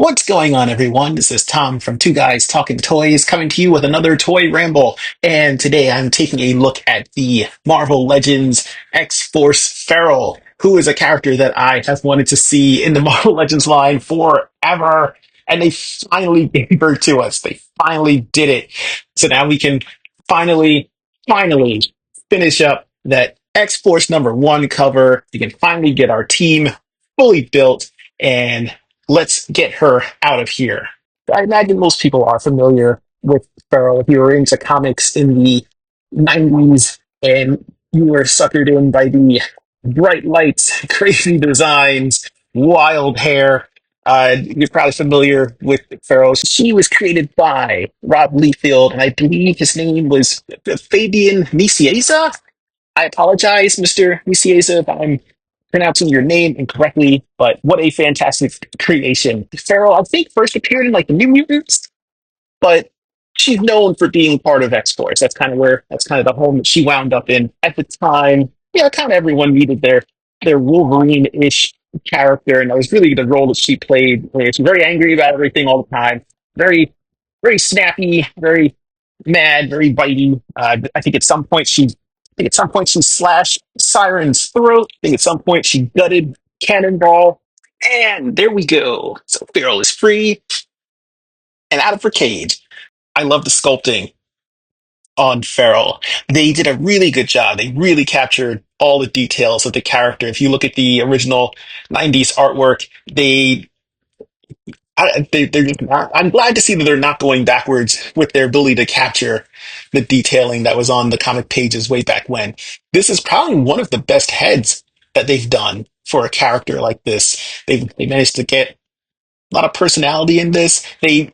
What's going on, everyone? This is Tom from Two Guys Talking Toys coming to you with another toy ramble. And today I'm taking a look at the Marvel Legends X-Force Feral, who is a character that I have wanted to see in the Marvel Legends line forever. And they finally gave her to us. They finally did it. So now we can finally finish up that X-Force #1 cover. We can finally get our team fully built. And let's get her out of here. I imagine most people are familiar with Farrell. If you were into comics in the 90s and you were suckered in by the bright lights, crazy designs, wild hair, you're probably familiar with Farrell. She was created by Rob Liefeld, and I believe his name was Fabian Nicieza. I apologize, Mr. Nicieza, if I'm pronouncing your name incorrectly, but what a fantastic creation. Farrell, I think, first appeared in like the New Mutants, but she's known for being part of X Force. That's kind of the home that she wound up in at the time. Yeah, kind of everyone needed their Wolverine-ish character, and that was really the role that she played. Where she's very angry about everything all the time, very very snappy, very mad, very bitey. I think at some point she slashed Siren's throat. I think at some point she gutted Cannonball. And there we go. So Feral is free and out of her cage. I love the sculpting on Feral. They did a really good job. They really captured all the details of the character. If you look at the original 90s artwork, they're just not, I'm glad to see that they're not going backwards with their ability to capture the detailing that was on the comic pages way back when. This is probably one of the best heads that they've done for a character like this. They managed to get a lot of personality in this. The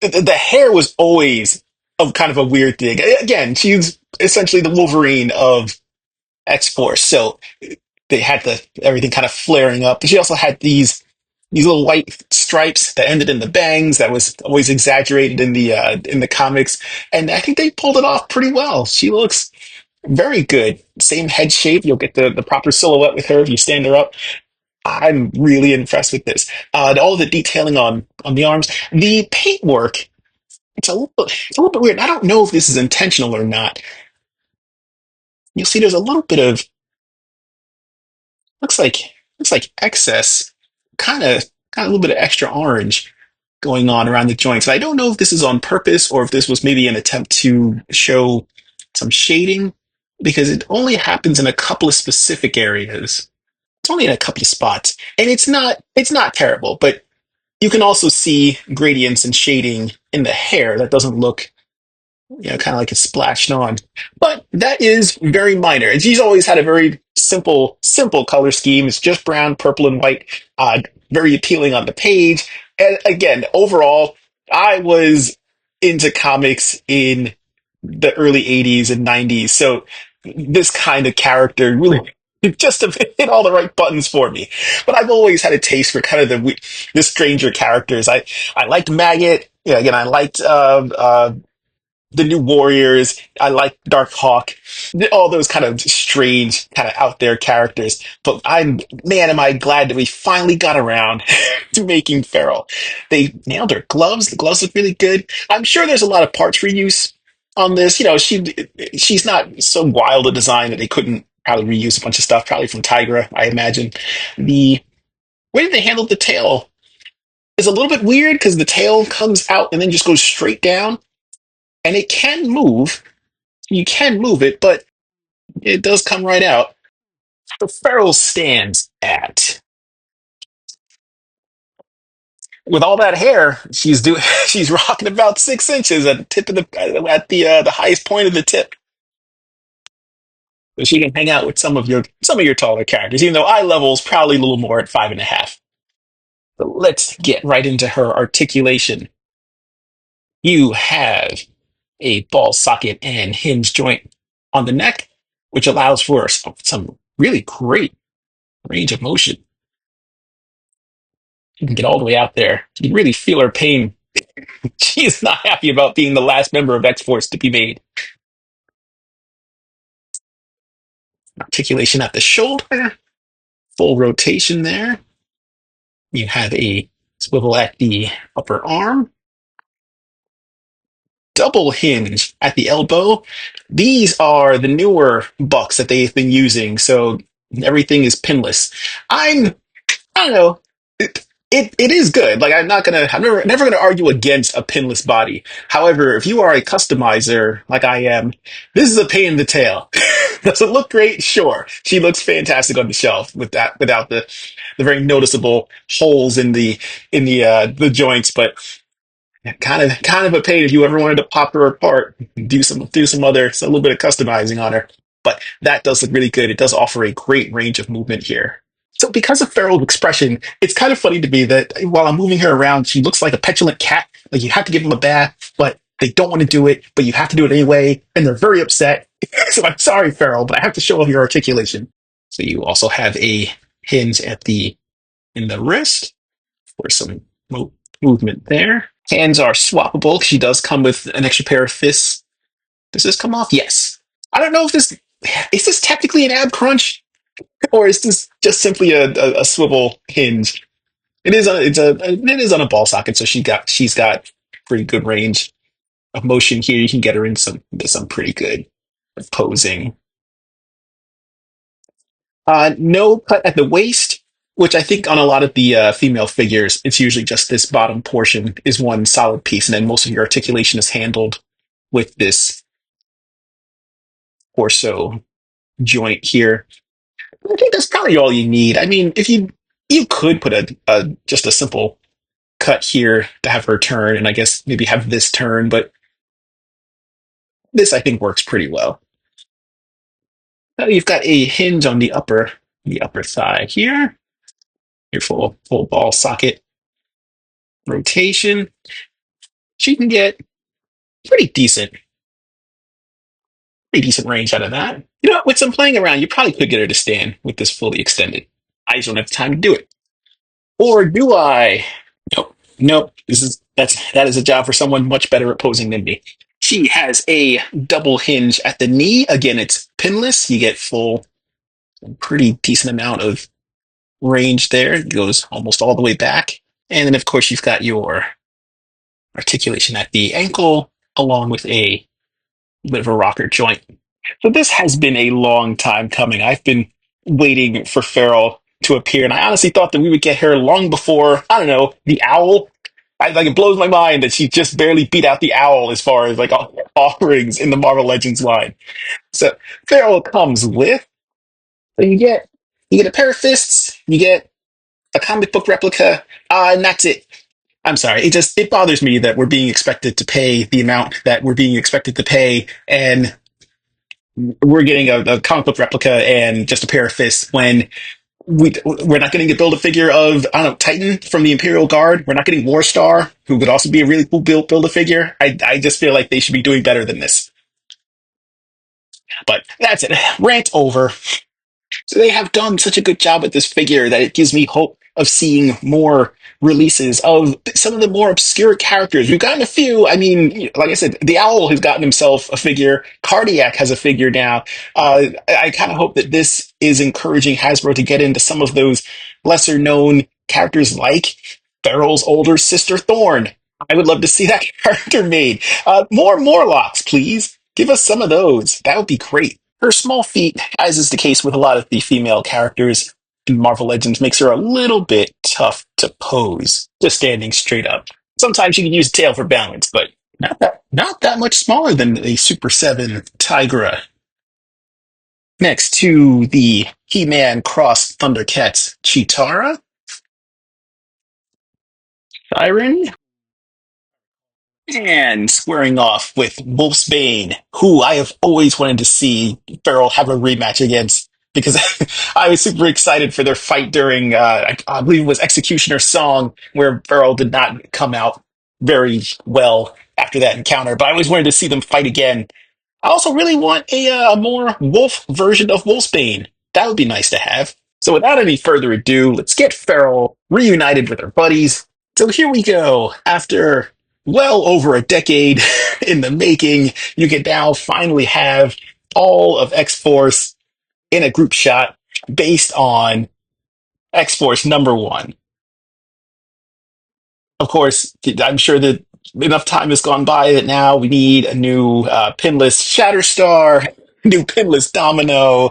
hair was always of kind of a weird thing. Again, she's essentially the Wolverine of X Force, so they had the everything kind of flaring up. But she also had these little white stripes that ended in the bangs that was always exaggerated in the comics, and I think they pulled it off pretty well. She looks very good. Same head shape. You'll get the proper silhouette with her if you stand her up. I'm really impressed with this. All the detailing on the arms, the paintwork. It's a little bit weird. I don't know if this is intentional or not. You'll see there's a little bit of looks like looks like excess, kind of a little bit of extra orange going on around the joints. I don't know if this is on purpose or if this was maybe an attempt to show some shading because it only happens in a couple of specific areas. It's only in a couple of spots, and it's not terrible, but you can also see gradients and shading in the hair that doesn't look kind of like it's splashed on. But that is very minor. And she's always had a very simple color scheme. It's just brown, purple, and white. Very appealing on the page. And again, overall, I was into comics in the early 80s and 90s. So this kind of character really just hit all the right buttons for me. But I've always had a taste for kind of the stranger characters. I liked Maggot. Yeah, again, I liked the New Warriors. I like Dark Hawk, all those kind of strange, kind of out there characters. But am I glad that we finally got around to making Feral. They nailed her gloves. The gloves look really good. I'm sure there's a lot of parts reuse on this. She's not so wild a design that they couldn't probably reuse a bunch of stuff, probably from Tigra, I imagine. The way they handled the tail is a little bit weird because the tail comes out and then just goes straight down and it can move. You can move it, but it does come right out. The ferrule stands at with all that hair. She's doing. She's rocking about 6 inches at the tip of the highest point of the tip. So she can hang out with some of your taller characters. Even though eye level is probably a little more at 5.5. But let's get right into her articulation. You have a ball socket and hinge joint on the neck, which allows for some really great range of motion. You can get all the way out there. You can really feel her pain. She is not happy about being the last member of X Force to be made. Articulation at the shoulder, full rotation there. You have a Swivel at the upper arm, double hinge at the elbow. These are the newer bucks that they've been using, so everything is pinless. I'm I don't know. It is good. Like I'm never gonna argue against a pinless body. However, if you are a customizer like I am, this is a pain in the tail. Does it look great? Sure. She looks fantastic on the shelf with that without the very noticeable holes in the joints, but kind of a pain if you ever wanted to pop her apart, do some other a little bit of customizing on her. But that does look really good. It does offer a great range of movement here. So because of Farrell's expression, it's kind of funny to me that while I'm moving her around, she looks like a petulant cat. Like you have to give them a bath, but they don't want to do it, but you have to do it anyway, and they're very upset. So I'm sorry, Farrell, but I have to show off your articulation. So you also have a hinge at the in the wrist for some movement there. Hands are swappable. She does come with an extra pair of fists. Does this come off? Yes. I don't know if this is this technically an ab crunch or is this just simply a swivel hinge. It is on a ball socket, so she's got pretty good range of motion here. You can get her into some pretty good posing. No cut at the waist, which I think on a lot of the female figures, it's usually just this bottom portion is one solid piece, and then most of your articulation is handled with this torso joint here. I think that's probably all you need. I mean, if you could put a just a simple cut here to have her turn, and I guess maybe have this turn, but this I think works pretty well. Now you've got a hinge on the upper thigh here. Your full ball socket rotation. She can get pretty decent, pretty decent range out of that. You know, with some playing around, you probably could get her to stand with this fully extended. I just don't have time to do it. Or do I? Nope. Nope. That is a job for someone much better at posing than me. She has a double hinge at the knee. Again, it's pinless. You get full, pretty decent amount of range there. It goes almost all the way back. And then, of course, you've got your articulation at the ankle, along with a bit of a rocker joint. So this has been a long time coming. I've been waiting for Farrell to appear, and I honestly thought that we would get her long before, I don't know, the owl. Like it blows my mind that she just barely beat out the owl as far as like offerings in the Marvel Legends line. So Farrell comes with, so you get a pair of fists, you get a comic book replica, and that's it. I'm sorry. It bothers me that we're being expected to pay the amount that we're being expected to pay, and we're getting a comic book replica and just a pair of fists when we're not getting to build a figure of I don't know Titan from the Imperial Guard. We're not getting War Star, who would also be a really cool build a figure. I just feel like they should be doing better than this. But that's it. Rant over. So they have done such a good job with this figure that it gives me hope of seeing more releases of some of the more obscure characters. We've gotten a few. I mean, like I said, the Owl has gotten himself a figure. Cardiac has a figure now. I kind of hope that this is encouraging Hasbro to get into some of those lesser known characters like Farrell's older sister Thorn. I would love to see that character made. More Morlocks, please. Give us some of those. That would be great. Her small feet, as is the case with a lot of the female characters in Marvel Legends, makes her a little bit tough to pose, just standing straight up. Sometimes you can use a tail for balance, but not that much smaller than a Super 7 Tigra. Next to the He-Man Cross Thundercats Chitara, Siren, and squaring off with Wolfsbane, who I have always wanted to see Farrell have a rematch against because I was super excited for their fight during, I believe it was Executioner's Song, where Farrell did not come out very well after that encounter, but I always wanted to see them fight again. I also really want a more wolf version of Wolfsbane. That would be nice to have. So without any further ado, let's get Farrell reunited with her buddies. So here we go. After well over a decade in the making, you can now finally have all of X Force in a group shot based on X Force number one. Of course, I'm sure that enough time has gone by that now we need a new pinless Shatterstar, new pinless Domino,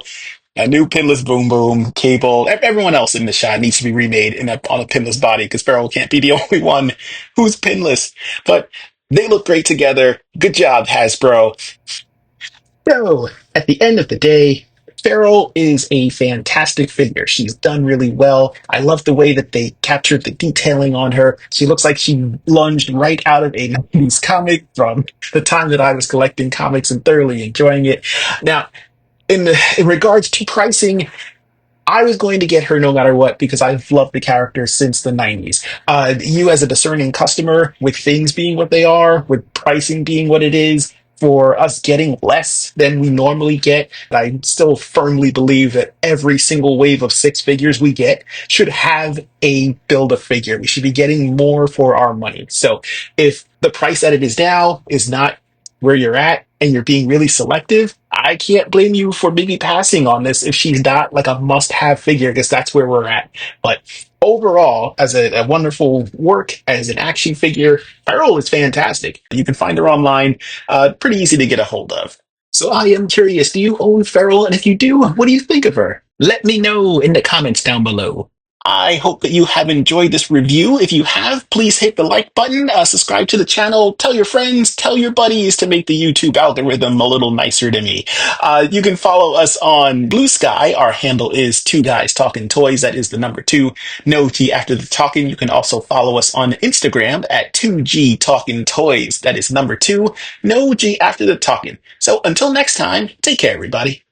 a new pinless Boom Boom, Cable. Everyone else in the shot needs to be remade on a pinless body because Feral can't be the only one who's pinless. But they look great together. Good job, Hasbro. So, at the end of the day, Farrell is a fantastic figure. She's done really well. I love the way that they captured the detailing on her. She looks like she lunged right out of a 90s comic from the time that I was collecting comics and thoroughly enjoying it. Now, in regards to pricing, I was going to get her no matter what because I've loved the character since the 90s. You, as a discerning customer, with things being what they are, with pricing being what it is, for us getting less than we normally get, I still firmly believe that every single wave of six figures we get should have a build a figure. We should be getting more for our money. So if the price that it is now is not where you're at and you're being really selective, I can't blame you for maybe passing on this if she's not like a must have figure, because that's where we're at. But overall, as a wonderful work, as an action figure, Farrell is fantastic. You can find her online, pretty easy to get a hold of. So I am curious, do you own Farrell? And if you do, what do you think of her? Let me know in the comments down below. I hope that you have enjoyed this review. If you have, please hit the like button, subscribe to the channel, tell your friends, tell your buddies to make the YouTube algorithm a little nicer to me. You can follow us on Blue Sky. Our handle is Two Guys Talking Toys. That is the number two. No T after the talking. You can also follow us on Instagram at 2G Talking Toys. That is number two. No G after the talking. So until next time, take care, everybody.